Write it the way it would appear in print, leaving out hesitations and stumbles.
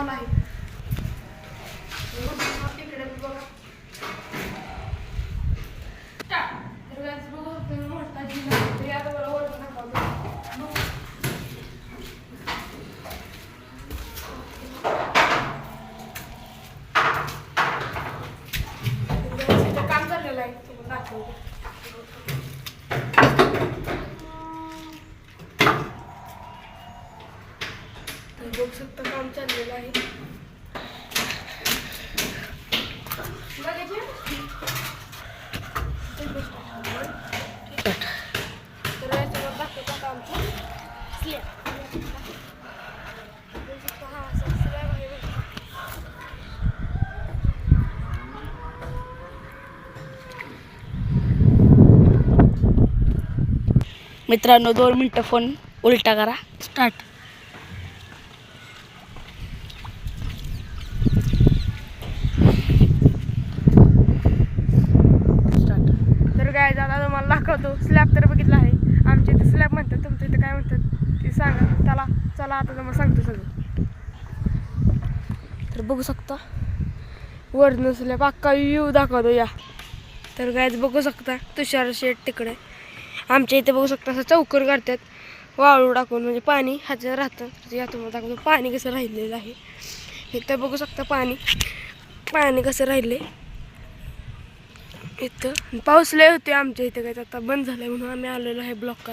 Hall आहे. तिकडे बघा तर गाईज बघू तुम्ही मोठा जिल्हा ते आता मला ओळख नका काम चाललेलं आहे तुम्हाला दाखवतो. बघू शकता काम चाललेलं आहे. तर याच्यावर दाखवतो आता आमचं स्लॅब. हा असा स्लॅब आहे. मित्रांनो 2 मिनिटं फोन उलटा करा. स्टार्ट. तर काय झाला तुम्हाला दाखवतो. स्लॅब तर बघितला आहे. आमच्या इथे स्लॅब म्हणतात, तुमच्या इथे काय म्हणतात ते सांगा. चला चला आता तुम्हाला सांगतो सगळं. तर बघू शकता वरनं स्लॅब अख्खा व्ह्यू दाखवतो या. तर काय बघू शकता तुषार शेड तिकडे. आमच्या इथे बघू शकता असं चौकर काढतात वाळू टाकून, म्हणजे पाणी ह्याच्यात राहतं. या तुम्हाला दाखवतो पाणी कसं राहिलेलं आहे. इथं बघू शकता पाणी कसं राहिले. इथं पाऊस लय होते आमच्या इथं, काय आता बंद झालंय म्हणून आम्ही आलेलो आहे ब्लॉक